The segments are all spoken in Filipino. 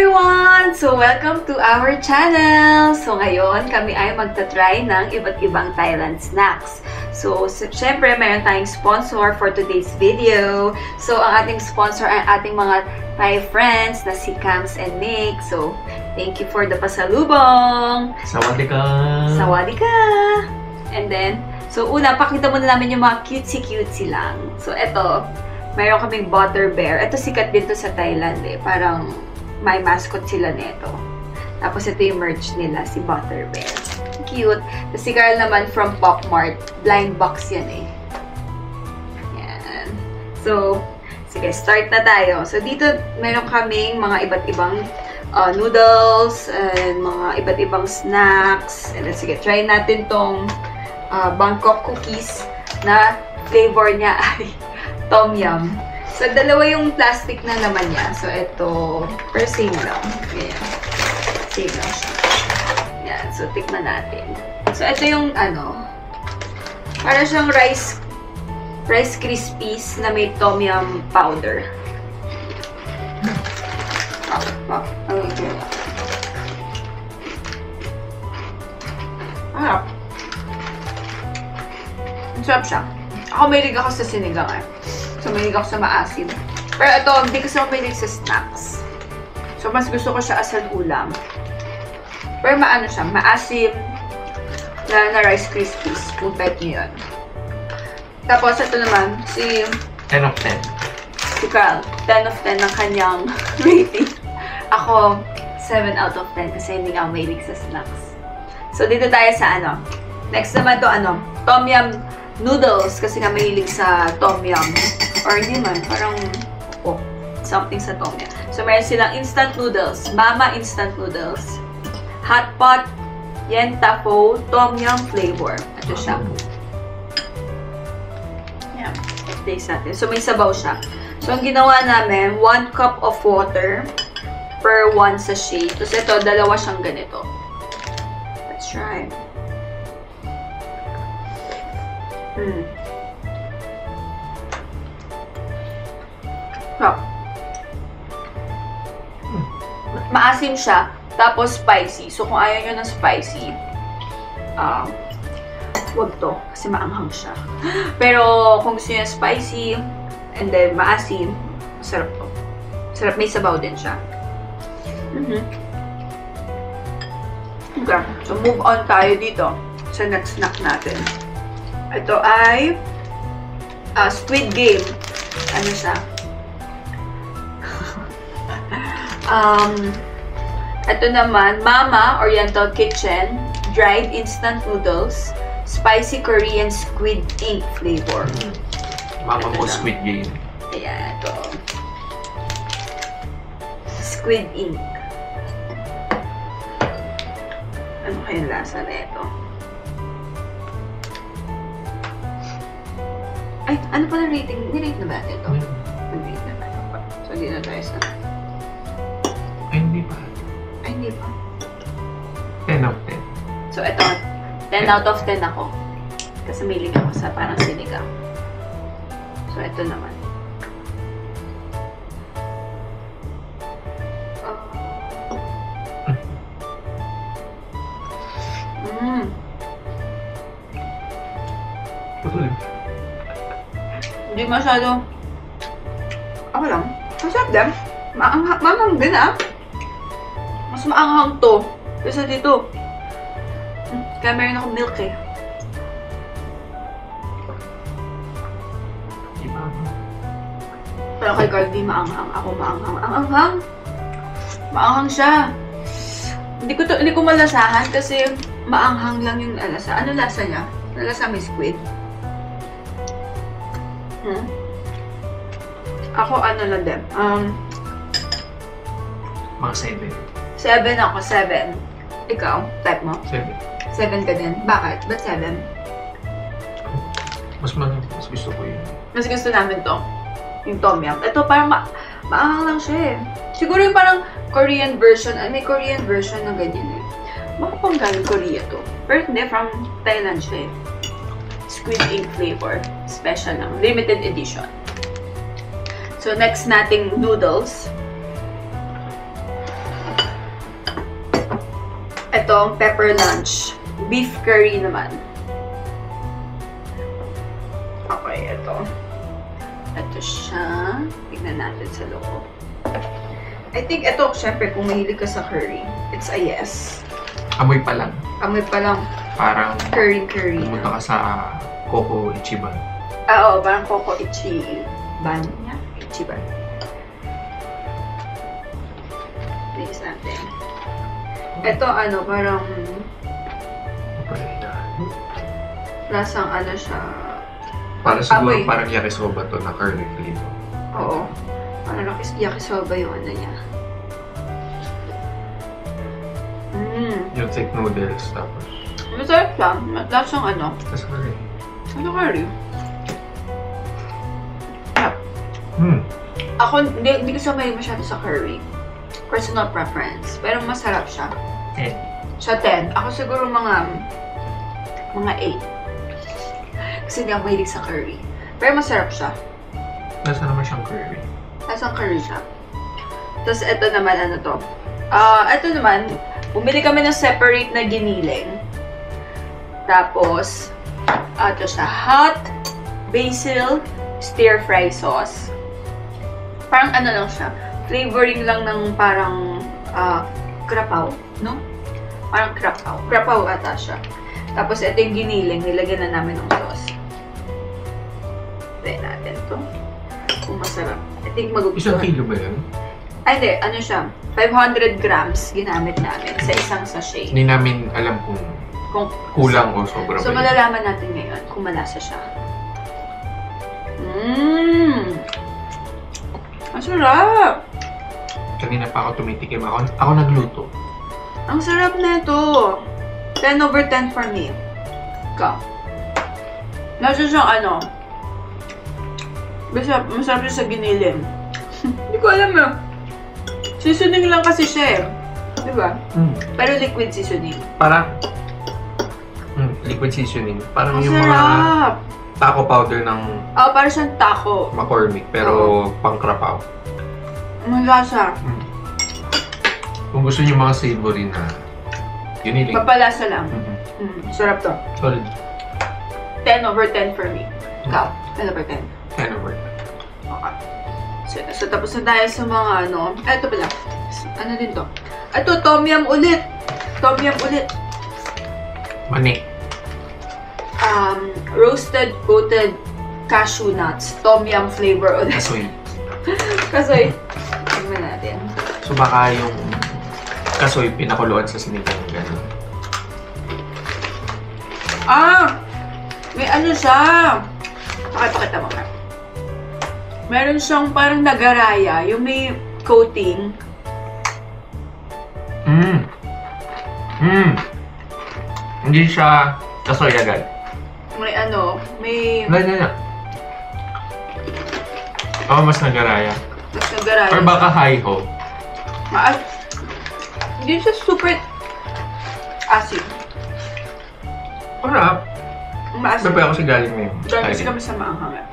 everyone! So, welcome to our channel! So, ngayon, kami ay magta-try ng iba't ibang Thailand snacks. So, syempre, meron tayong sponsor for today's video. So, ang ating sponsor ay ating mga Thai friends na si Cams and Nick. So, thank you for the pasalubong! Sawadee ka! Sawadee ka! And then, so una, pakita muna namin yung mga cutesy-cutesy lang. So, eto, mayroon kaming Butter Bear. Ito sikat din to sa Thailand eh. Parang may mascot sila nito. Tapos ito yung merch nila, si Butter Bear. Cute. Tapos si Carl naman from Pop Mart. Blind box yan eh. Yan. So, sige, start na tayo. So, dito meron kaming mga iba't ibang noodles and mga iba't ibang snacks. And then, sige, try natin tong Bangkok cookies na flavor niya ay Tom Yum. So, dalawa yung plastic na naman niya. So, ito, per same lang. Ayan. Same lang siya. Ayan. So, tikman natin. So, ito yung, para siyang Rice Krispies na may Tom Yum powder. Okay. Ang sarap siya. Ako mahilig ako sa sinigang eh. So, mahilig ako sa maasim. Pero ito, hindi kasi ako mahilig sa snacks. So, mas gusto ko siya as an ulam. Pero maano siya, maasim na Rice Krispies. Kung type niyo yun. Tapos, ito naman, si 10 of 10. Si Carl, 10 of 10 ng kanyang rating. Ako, 7 out of 10 kasi hindi ako mahilig sa snacks. So, dito tayo sa Next naman to Tom Yum noodles kasi nga mahilig sa Tom Yum. Or hindi man, parang something sa Tom Yum. So, meron silang instant noodles. Mama instant noodles. Hot pot, Yentafo, Tom Yum flavor. Ito siya. Yan. Taste natin. So, may sabaw siya. So, ang ginawa namin, 1 cup of water per 1 sachet. Tapos ito, dalawa siyang ganito. Let's try. Maasim siya, tapos spicy. So, kung ayaw nyo ng spicy, wag to, kasi maanghang siya. Pero, kung gusto nyo spicy, and then maasim, sarap to. Sarap, may sabaw din siya. Okay, so move on tayo dito sa next snack natin. Ito ay Squid Game. Ano siya? Ito naman, Mama Oriental Kitchen dried instant noodles, spicy Korean squid ink flavor. Mama mo Squid Game. Ayan, ito. Squid ink. Ano kayong lasa na ito? Ay, ano pala rating? Nirate na ba natin ito? Nirate na ba? So, hindi na tayo sa... Ay, hindi pa. Ay, hindi pa. 10 of 10. So, ito. 10 out of 10 ako. Kasi milig ako sa parang sinigang. So, ito naman. Hindi masyado. Ako lang. Masarap din. Maanghang din Mas maanghang to. Kaysa dito. Kaya meron ako milk eh. Di ba? Pero kay Carl, di maanghang. Ako maanghang. Ang anghang. Maanghang siya. Hindi ko malasahan kasi maanghang lang yung lasa. Ano lasa niya? Nalasa may squid. Ako lang din. Mga 7. 7 ako, 7. Ikaw, type mo? 7. 7 ka din. Bakit? Ba't 7? Mas gusto ko yun. Mas gusto namin to. Yung Tom Yum. Ito parang maanghang lang siya eh. Siguro yung parang Korean version. May Korean version na ganyan eh. Baka pang galing Korea to. Pero hindi, from Thailand siya eh. Squid ink flavor. Special lang. Limited edition. So, next nating noodles. etong pepper lunch. Beef curry naman. Okay, ito. Ito siya. Tignan natin sa loob. I think ito, syempre, kung mahilig ka sa curry, it's a yes. Amoy pa lang. Amoy pa lang. Parang Curry pumunta na. ka sa Coco Ichiban. Oo, parang Coco Ichiban. Yeah, Ichiban. Next natin. Ito, parang lasang siya. Para siguro Amoy. parang yakisoba to na curly flavor. Oo. Parang yakisoba yung niya. Yung thick noodles tapos. Masarap siya. Lasang Tapos curry. curry. Ako, hindi ko siya mahilig masyado sa curry. Personal preference. Pero masarap siya. 10. Siya 10. Ako siguro mga 8. Kasi hindi ako mahilig sa curry. Pero masarap siya. Nasa naman siyang curry. Lasang curry siya. Tapos ito naman, to? Ito naman, bumili kami ng separate na giniling. Tapos, ito siya, hot basil stir-fry sauce. Parang lang siya, flavoring lang ng parang krapaw, no? Parang krapaw. Krapaw ata siya. Tapos ito yung giniling, nilagyan na namin ng sauce. Try natin to. Kung masarap. I think magugustuhan. 1 kilo ba yun? Ay, hindi. Siya? 500 grams ginamit namin sa isang sachet. Hindi namin alam kung kulang o sobra So, ba yun. malalaman natin ngayon kung malasa siya. Masarap! Kanina pa ako tumitikim. Ako nagluto. Ang sarap na ito. 10 over 10 for me. Ikaw. Nasa siyang masarap siya sa giniling. Hindi ko alam Seasoning lang kasi siya Diba? Pero liquid seasoning. Parang liquid seasoning. Parang Ang yung mga sarap! taco powder ng Parang siyang taco. McCormick pero pang krapaw. Ang lasa. Kung gusto niyo mga savory na giniling. Papalasa lang. Sarap to. Solid. 10 over 10 for me. Ikaw, 10 over 10. 10 over 10. Okay. So tapos na tayo sa mga Ito pala. Ano din to? Ito, tom yum ulit. Tom yum ulit. Mani. Roasted coated cashew nuts. Tom yum flavor ulit. Kasoy. Kasoy. Tingnan natin. So baka yung kasoy pinakuluan sa sinigang gano'n. May siya. Pakita mo nga. Meron siyang parang nagaraya. Yung may coating. Hindi siya kasoy agad. May may... Wala. Mas nagaraya. Mas nagaraya. Or baka hi-ho. Hindi siya super acid. Masarap. Maasim. Sabi ako si galing mo yun. Kasi kami sa maanghang.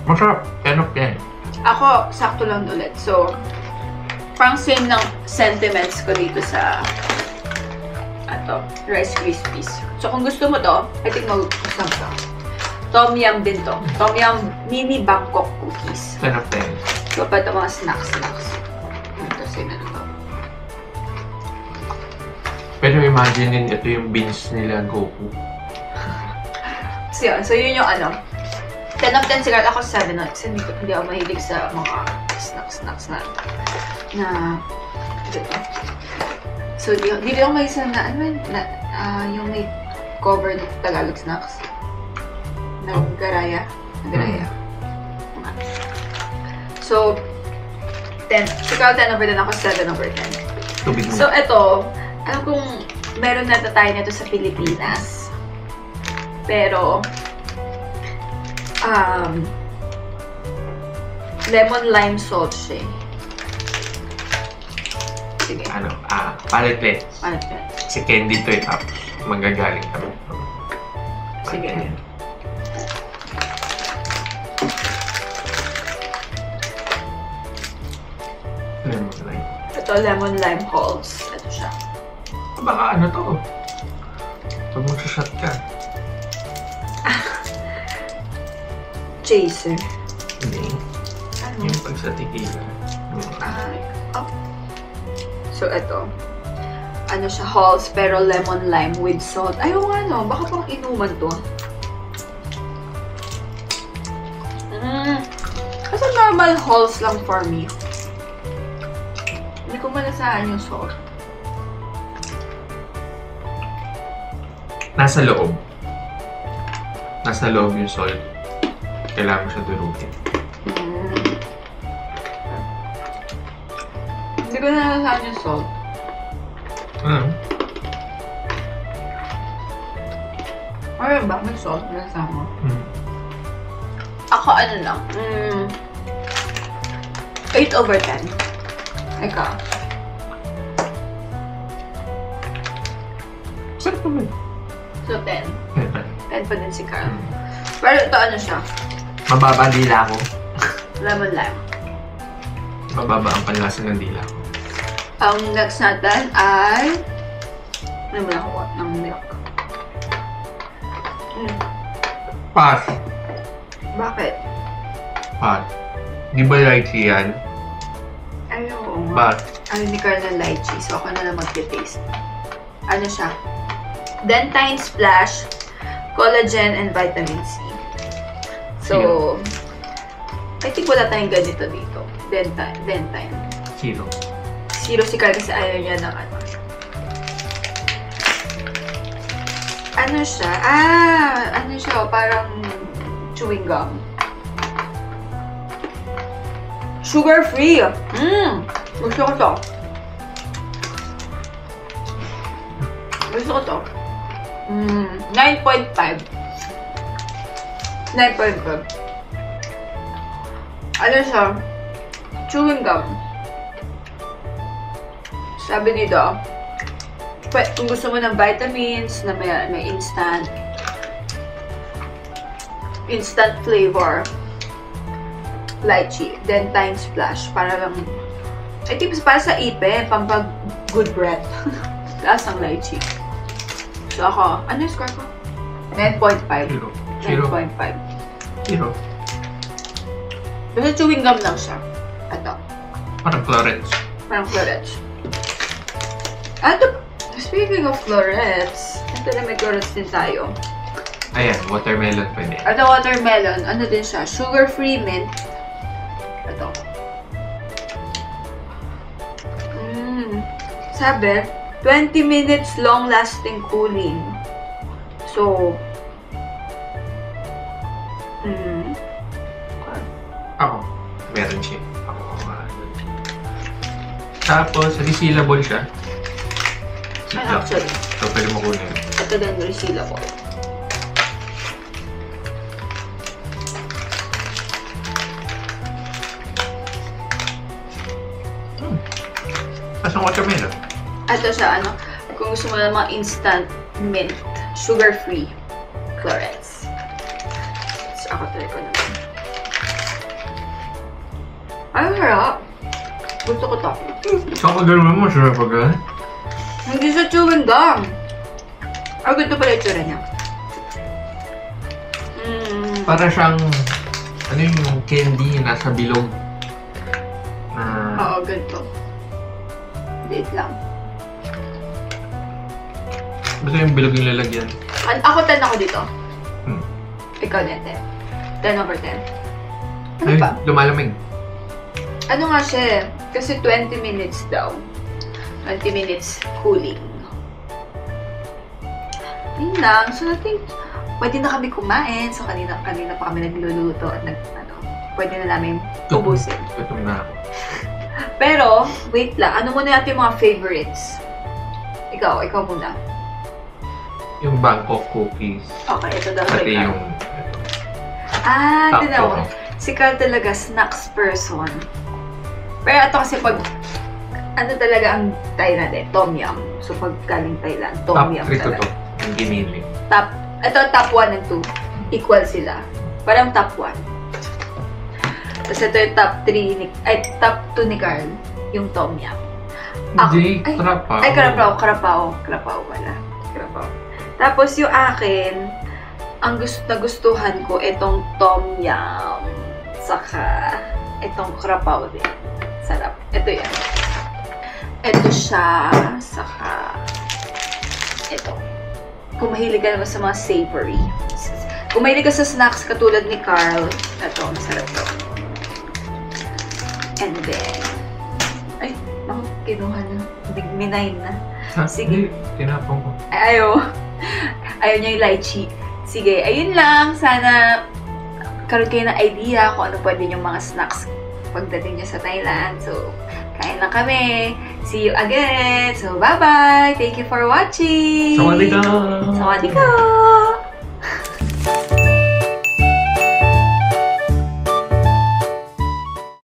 Masarap. 10 of 10. Ako, sakto lang ulit. So, parang same ng sentiments ko dito sa Rice Krispies. So, kung gusto mo to, I think magugustuhan ka. Tom yum din to. Tom yum mini Bangkok cookies. 10 of 10. So, pa ito mga snacks. Ito, same na to. Pero imagine din, ito yung beans nila Goku. So, yun yung 10 of 10 siguro. Ako 7 kasi hindi ako mahilig sa mga snacks na dito. So, di ako mahilig sa yung may covered Tagalog snacks. Nagaraya. So, 10. Ikaw 10 over 10, ako 7 over 10. Tubig mo. So, ito, alam kong meron na tayo nito sa Pilipinas. Pero, lemon lime salt siya. Sige. Paletlets. Paletlets. Si Candy to tapos magagaling kami. Sige. Lemon lime. Ito, lemon lime halls. Ito siya. Baka ano to? Pag magsashot ka. Chaser. Hindi. Ano? Yung pag sa tequila. Oh. So, ito. Ano siya, Halls, pero lemon lime with salt. Ayaw nga, no? Baka pang inuman to. Kasi normal Halls lang for me. Hindi ko malasahan yung salt. Nasa loob. Nasa loob yung salt. Kailangan mo siya durugin. Hindi ko nalasahan yung salt. Ayun ba? May salt na sama. Ako ano lang. 8/10. Ikaw. Sarap naman. So 10. 10 pa din si Carl. Pero ito ano siya? Mababa ang dila ko. Lemon lime. Mababa ang panlasa ng dila ko. Ang next natin ay... Ano mo lang ako ng milk? Pass. Bakit? Pass. Di ba lychee yan? Ay, oo nga. Pass. Ano ni Carl ng lychee, so ako na lang mag-taste. Ano siya? Dentine Splash, Collagen, and Vitamin C. So, I think wala tayong ganito dito. Dentine. Zero. Zero si Carl kasi ayaw niya ng ano. Ano siya? Ano siya? Parang chewing gum. Sugar-free! Gusto ko to. Gusto ko to. 9.5. 9.5. Ano siya? Chewing gum. Sabi dito, kung gusto mo ng vitamins na may instant flavor, lychee, Dentine Splash, para lang, I think para sa ipe, pampag good breath. Lasang lychee. So ako, ano yung score ko? 9.5. Zero. 9.5. Zero. Basta chewing gum lang siya. Ito. Parang florets. Parang florets. Ito, speaking of florets, ito na may florets din tayo. Ayan, watermelon pwede. Ito watermelon, ano din siya? Sugar-free mint. Ito. Sabi, 20 minutes long-lasting cooling. So, Ako, meron siya. Tapos, resealable siya. actually, So, pwede mo kunin. ito din resealable. Tapos ang watermelon. Ito siya, ano, kung gusto mo ng mga instant mint, sugar-free florets. So, ako try ko naman. Ay, harap. Gusto ko to. So, pag gano'n mo, sure pag gano'n? Hindi siya chewing gum. Ay, ganito pala yung tsura niya. Para siyang, ano yung candy na nasa bilog. Oo, ganito. Liit lang. Basta yung bilog yung lalagyan. Ako 10 ako dito. Hmm. Ikaw din, 10. 10/10. Ano Ay, pa? lumalamig. Ano nga siya eh? Kasi 20 minutes daw. 20 minutes cooling. Yun lang. So, I think, pwede na kami kumain. So, kanina pa kami nagluluto at pwede na namin ubusin. Gutom na ako. Pero, wait lang. Ano muna natin yung mga favorites? Ikaw muna. Yung Bangkok cookies. Okay, ito daw. Pati Carl. yung Tinaw. Tapos. Si Carl talaga, snacks person. Pero ito kasi pag, ano talaga ang Thailand eh, Tom Yum. So pag galing Thailand, Tom top Yum 3 ko talaga. to. Yung ginili. Ito top 1 and 2. Equal sila. Parang top 1. Tapos ito yung top 3, top 2 ni Carl. Yung Tom Yum. Hindi, karapaw. Ay, karapaw pala. Karapaw. Tapos yung akin, ang nagustuhan ko, itong tom yum. Saka, itong karapaw din. Sarap. Ito yan. Ito siya. Saka, ito. Kung mahilig ka naman sa mga savory. Kung mahilig ka sa snacks katulad ni Carl, ito, masarap to. And then, ay, ako, kinuha na. Minay na. Sige. Tinapong ko. Ay, ayaw niya yung lychee. Sige, ayun lang. Sana karoon kayo ng idea kung ano pwede yung mga snacks pagdating nyo sa Thailand. So, kain lang kami. See you again. So, bye-bye. Thank you for watching. Sawadee ka! Sawadee ka!